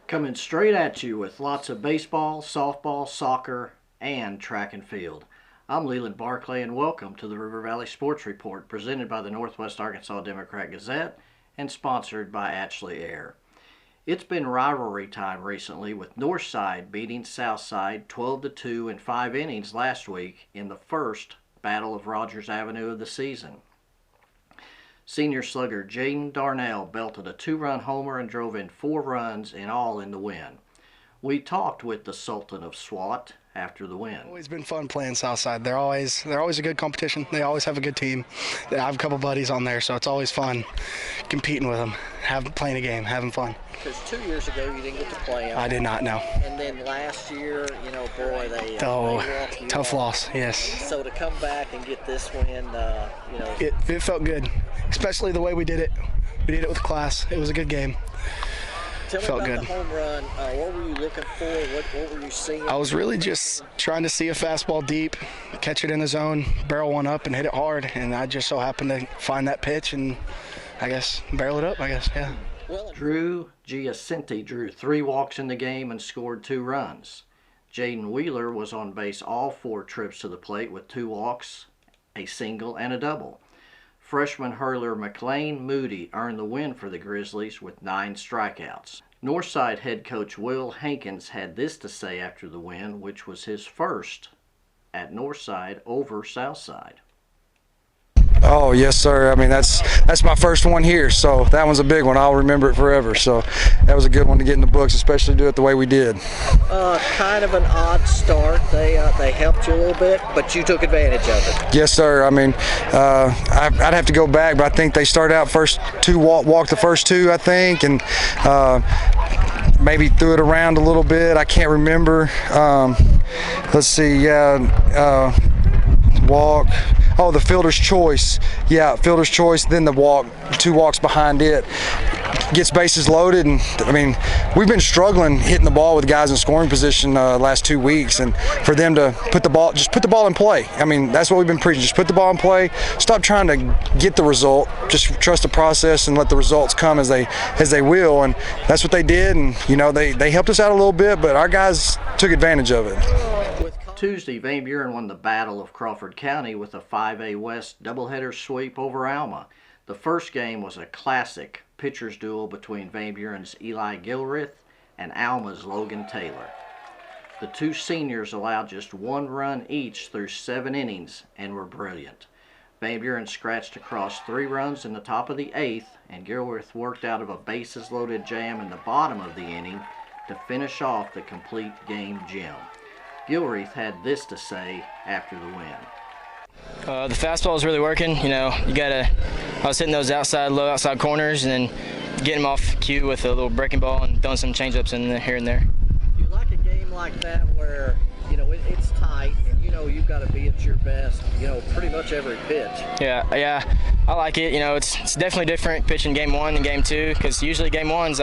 Coming straight at you with lots of baseball, softball, soccer, and track and field. I'm Leland Barclay, and welcome to the River Valley Sports Report, presented by the Northwest Arkansas Democrat-Gazette and sponsored by Ashley Air. It's been rivalry time recently, with Northside beating Southside 12-2 in 5 innings last week in the first Battle of Rogers Avenue of the season. Senior slugger Jaden Darnell belted a 2-run homer and drove in 4 runs in all in the win. We talked with the Sultan of SWAT after the win. Always been fun playing Southside. They're always a good competition. They always have a good team. I have a couple buddies on there, so it's always fun competing with them, playing a game, having fun. Because 2 years ago you didn't get to play them. I did not, no. And then last year, they walked you tough loss, yes. So to come back and get this win, It felt good, especially the way we did it. We did it with class. It was a good game. Tell me Felt about good. The home run. What were you looking for? What were you seeing? I was really just trying to see a fastball deep, catch it in the zone, barrel one up, and hit it hard. And I just so happened to find that pitch and, barrel it up, yeah. Drew Giacinti drew 3 walks in the game and scored 2 runs. Jaden Wheeler was on base all 4 trips to the plate with 2 walks, a single, and a double. Freshman hurler McLean Moody earned the win for the Grizzlies with 9 strikeouts. Northside head coach Will Hankins had this to say after the win, which was his first at Northside over Southside. Oh, yes, sir. I mean, that's my first one here, so that one's a big one. I'll remember it forever. So that was a good one to get in the books, especially do it the way we did. Kind of an odd start. They helped you a little bit, but you took advantage of it. Yes, sir. I mean, I'd have to go back, but I think they started out first 2 walked the first 2, I think, and maybe threw it around a little bit. I can't remember. Let's see. Walk. Oh, the fielder's choice. Yeah, fielder's choice, then the walk, 2 walks behind it. Gets bases loaded, and I mean, we've been struggling hitting the ball with guys in scoring position last 2 weeks, and for them to put the ball in play. I mean, that's what we've been preaching. Just put the ball in play. Stop trying to get the result. Just trust the process and let the results come as they will. And that's what they did. And they helped us out a little bit, but our guys took advantage of it. Tuesday, Van Buren won the Battle of Crawford County with a 5A West doubleheader sweep over Alma. The first game was a classic pitcher's duel between Van Buren's Eli Gilrith and Alma's Logan Taylor. The 2 seniors allowed just 1 run each through 7 innings and were brilliant. Van Buren scratched across 3 runs in the top of the 8th, and Gilrith worked out of a bases-loaded jam in the bottom of the inning to finish off the complete game gem. Gilreath had this to say after the win. The fastball was really working. I was hitting those low outside corners and then getting them off cue with a little breaking ball and throwing some changeups in here and there. You like a game like that where, it's tight and you've got to be at your best, pretty much every pitch. Yeah, I like it. It's definitely different pitching game 1 and game 2, because usually game 1s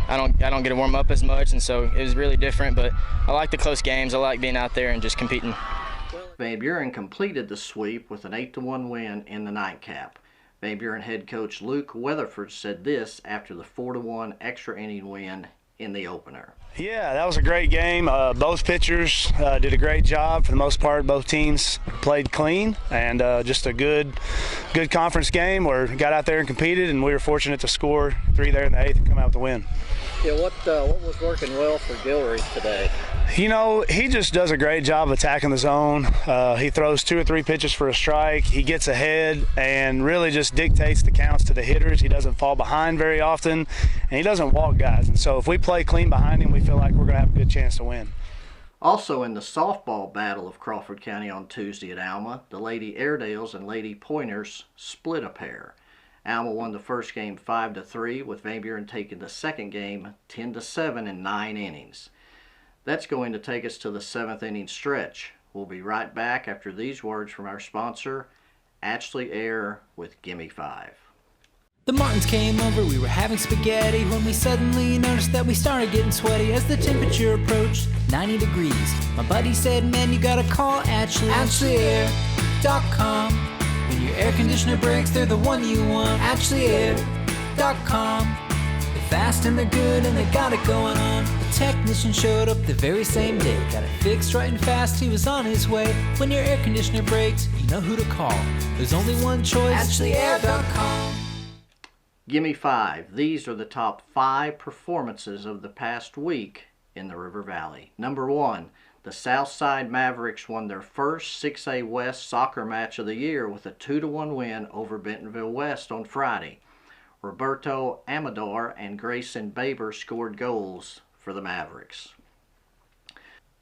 I don't get to warm up as much, and so it was really different, but I like the close games. I like being out there and just competing. Van Buren completed the sweep with an 8-1 win in the nightcap. Van Buren head coach Luke Weatherford said this after the 4-1 extra inning win in the opener. Yeah, that was a great game. Both pitchers did a great job for the most part. Both teams played clean, and just a good conference game where we got out there and competed, and we were fortunate to score 3 there in the 8th and come out with the win. Yeah, what was working well for Gilreath today? He just does a great job attacking the zone. He throws 2 or 3 pitches for a strike. He gets ahead and really just dictates the counts to the hitters. He doesn't fall behind very often, and he doesn't walk guys. And so if we play clean behind him, we feel like we're going to have a good chance to win. Also in the softball Battle of Crawford County on Tuesday at Alma, the Lady Airedales and Lady Pointers split a pair. Alma won the first game 5-3, with Van Buren taking the second game 10-7 in 9 innings. That's going to take us to the 7th inning stretch. We'll be right back after these words from our sponsor, Ashley Air, with Gimme 5. The Martins came over, we were having spaghetti when we suddenly noticed that we started getting sweaty as the temperature approached 90 degrees. My buddy said, man, you gotta call AshleyAir.com. When your air conditioner breaks, they're the one you want. AshleyAir.com. fast and they're good and they got it going on. The technician showed up the very same day. Got it fixed right and fast, he was on his way. When your air conditioner breaks, you know who to call. There's only one choice, AshleyAir.com. Gimme 5. These are the top 5 performances of the past week in the River Valley. Number 1. The Southside Mavericks won their first 6A West soccer match of the year with a 2-1 win over Bentonville West on Friday. Roberto Amador and Grayson Baber scored goals for the Mavericks.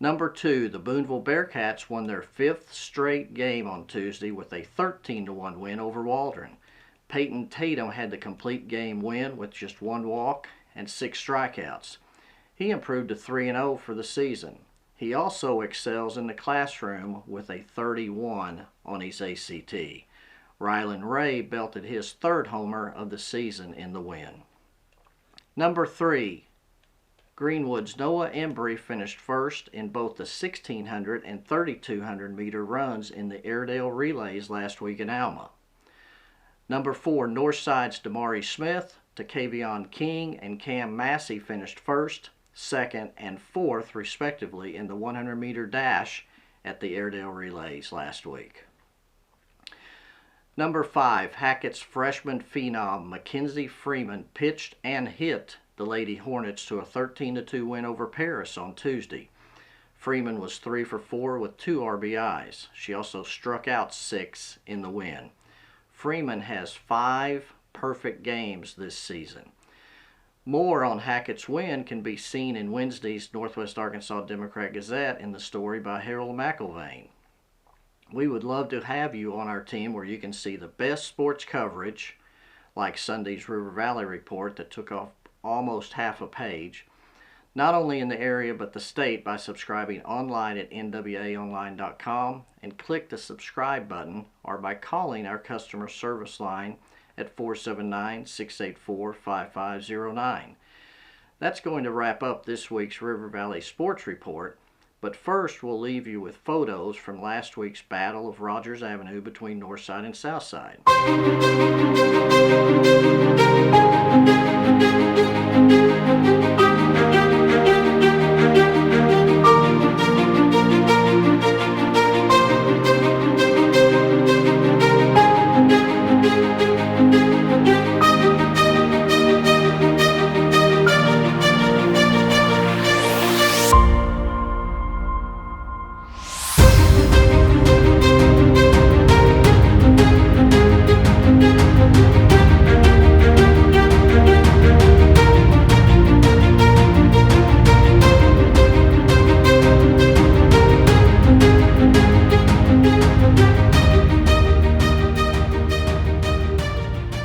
Number 2, the Boonville Bearcats won their 5th straight game on Tuesday with a 13-1 win over Waldron. Peyton Tatum had the complete game win with just 1 walk and 6 strikeouts. He improved to 3-0 for the season. He also excels in the classroom with a 31 on his ACT. Rylan Ray belted his 3rd homer of the season in the win. Number 3, Greenwood's Noah Embry finished first in both the 1,600 and 3,200 meter runs in the Airedale relays last week in Alma. Number 4, Northside's Damari Smith, Takavion King, and Cam Massey finished first, 2nd, and 4th respectively in the 100 meter dash at the Airedale relays last week. Number 5, Hackett's freshman phenom Mackenzie Freeman pitched and hit the Lady Hornets to a 13-2 win over Paris on Tuesday. Freeman was 3 for 4 with 2 RBIs. She also struck out 6 in the win. Freeman has 5 perfect games this season. More on Hackett's win can be seen in Wednesday's Northwest Arkansas Democrat-Gazette in the story by Harold McIlvain. We would love to have you on our team where you can see the best sports coverage, like Sunday's River Valley report that took off almost half a page, not only in the area but the state, by subscribing online at nwaonline.com and click the subscribe button, or by calling our customer service line at 479-684-5509. That's going to wrap up this week's River Valley Sports Report, but first we'll leave you with photos from last week's Battle of Rogers Avenue between Northside and Southside.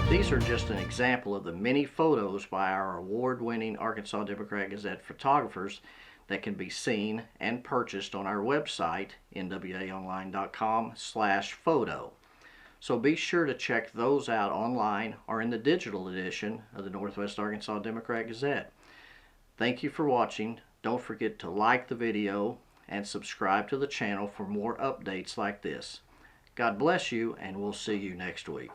These are just an example of the many photos by our award-winning Arkansas Democrat-Gazette photographers that can be seen and purchased on our website, nwaonline.com/photo. So be sure to check those out online or in the digital edition of the Northwest Arkansas Democrat-Gazette. Thank you for watching. Don't forget to like the video and subscribe to the channel for more updates like this. God bless you, and we'll see you next week.